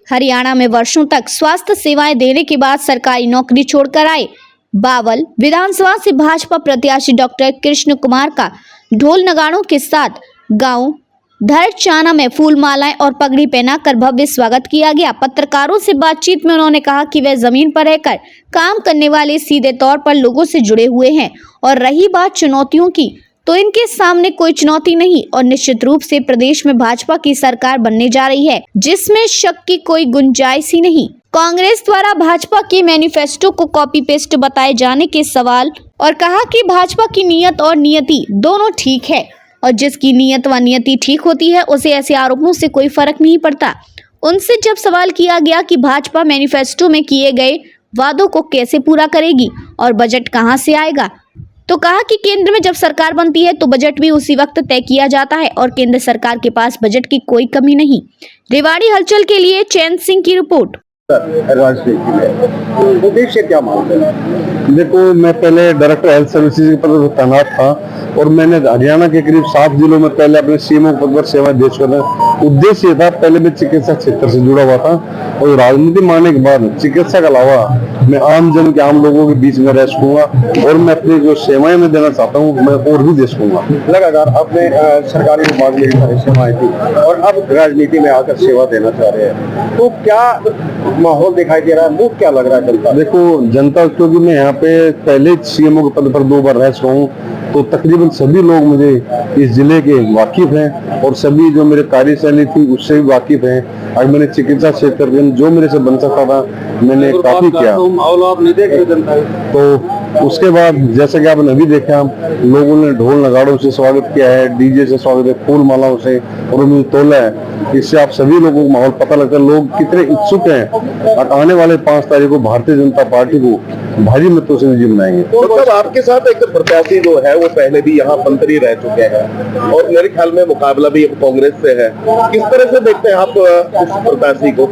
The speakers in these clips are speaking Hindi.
हरियाणा में वर्षों तक स्वास्थ्य सेवाएं देने के बाद सरकारी नौकरी छोड़कर आए बावल विधानसभा से भाजपा प्रत्याशी डॉक्टर कृष्ण कुमार का ढोल नगाड़ों के साथ गांव धरचाना में फूल मालाएं और पगड़ी पहनाकर भव्य स्वागत किया गया। पत्रकारों से बातचीत में उन्होंने कहा कि वे जमीन पर रहकर काम करने वाले सीधे तौर पर लोगों से जुड़े हुए हैं और रही बात चुनौतियों की, तो इनके सामने कोई चुनौती नहीं और निश्चित रूप से प्रदेश में भाजपा की सरकार बनने जा रही है, जिसमें शक की कोई गुंजाइश ही नहीं। कांग्रेस द्वारा भाजपा के मैनिफेस्टो को कॉपी पेस्ट बताए जाने के सवाल और कहा कि भाजपा की नीयत और नियति दोनों ठीक है और जिसकी नीयत व नियति ठीक होती है उसे ऐसे आरोपों से कोई फर्क नहीं पड़ता। उनसे जब सवाल किया गया कि भाजपा मैनिफेस्टो में किए गए वादों को कैसे पूरा करेगी और बजट कहां से आएगा, तो कहा कि केंद्र में जब सरकार बनती है तो बजट भी उसी वक्त तय किया जाता है और केंद्र सरकार के पास बजट की कोई कमी नहीं। रेवाड़ी हलचल के लिए चैन सिंह की रिपोर्ट। राजनीति में उद्देश्य क्या मानते हैं? देखो, मैं पहले डायरेक्टर हेल्थ सर्विसेज पर तैनात था और मैंने हरियाणा के करीब 7 जिलों में पहले अपने सीएमओ पद पर सेवाएं दे चुका था। उद्देश्य ये था, पहले मैं चिकित्सा क्षेत्र से जुड़ा हुआ था और राजनीति में आने के बाद चिकित्सा के अलावा मैं आम जन के आम लोगों के बीच में रह सकूंगा और मैं अपनी जो सेवाएं मैं देना चाहता हूँ मैं और भी दे सकूंगा। लगातार आपने सरकारी विभाग में सारी सेवाएं दी और अब राजनीति में आकर सेवा देना चाह रहे हैं, तो क्या माहौल दिखाई दे रहा है? मुझे क्या लग रहा है जनता? देखो, जनता, क्योंकि मैं यहाँ पे पहले सीएमओ के पद पर 2 बार रह चुका हूँ, तो तकरीबन सभी लोग मुझे इस जिले के वाकिफ हैं और सभी जो मेरे कार्यशैली थी उससे भी वाकिफ हैं। अगर मैंने चिकित्सा क्षेत्र में जो मेरे से बन सकता था मैंने काफी किया। तो उसके बाद जैसे कि आपने अभी देखा, लोगों ने ढोल नगाड़ों से स्वागत किया है, डीजे से स्वागत है, फूल मालाओं से और मुझे तोला है। इससे आप सभी लोगों को माहौल पता लगता है, लोग कितने इच्छुक हैं और आने वाले 5 तारीख को भारतीय जनता पार्टी को भारी मतों से विजय बनाएंगे। मतलब आपके साथ एक प्रत्याशी जो है वो पहले भी यहाँ मंत्री रह चुके हैं और मेरे ख्याल में मुकाबला भी कांग्रेस से है। किस तरह से देखते हैं आप उस प्रत्याशी को?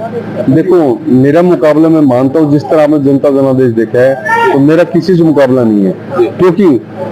देखो, मेरा मुकाबला मैं मानता हूँ जिस तरह आपने जनता जनादेश देखा है तो मेरा किसी से मुकाबला नहीं है, क्योंकि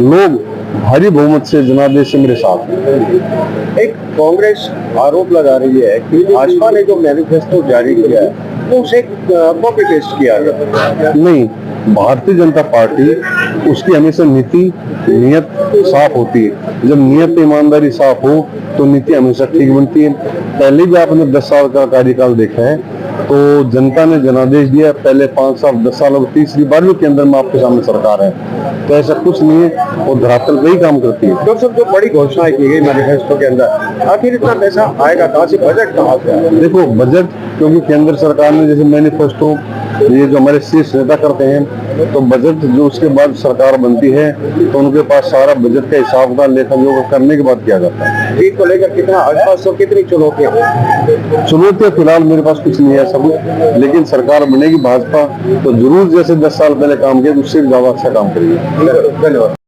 लोग भारी बहुमत से जनादेश से मेरे साथ हैं। एक कांग्रेस आरोप लगा रही है कि भाजपा ने जो मैनिफेस्टो जारी किया है तो उसे कॉपी पेस्ट किया गया। नहीं, भारतीय जनता पार्टी उसकी हमेशा नीति नियत साफ होती है। जब नियत ईमानदारी साफ हो तो नीति हमेशा ठीक बनती है। पहले भी आपने 10 साल का कार्यकाल देखा है तो जनता ने जनादेश दिया, पहले 5 साल 10 साल और तीसरी बार भी केंद्र में आपके सामने सरकार है, तो ऐसा कुछ नहीं है और धरातल पे ही काम करती है। डॉक्टर साहब, जो बड़ी घोषणाएं की गई मैनिफेस्टो के अंदर, आखिर इतना पैसा आएगा कहाँ से? बजट कहाँ से आएगा? देखो, बजट क्योंकि केंद्र सरकार ने जैसे मैनिफेस्टो ये जो हमारे शीर्ष नेता करते हैं तो बजट जो उसके बाद सरकार बनती है तो उनके पास सारा बजट का हिसाब का लेखा जोखा करने के बाद किया जाता है। जीत को लेकर कितना आसपास और कितनी चुनौतियां फिलहाल मेरे पास कुछ नहीं है सब, लेकिन सरकार बनेगी भाजपा तो जरूर जैसे 10 साल पहले काम किया उससे भी ज्यादा अच्छा काम करेगी। धन्यवाद।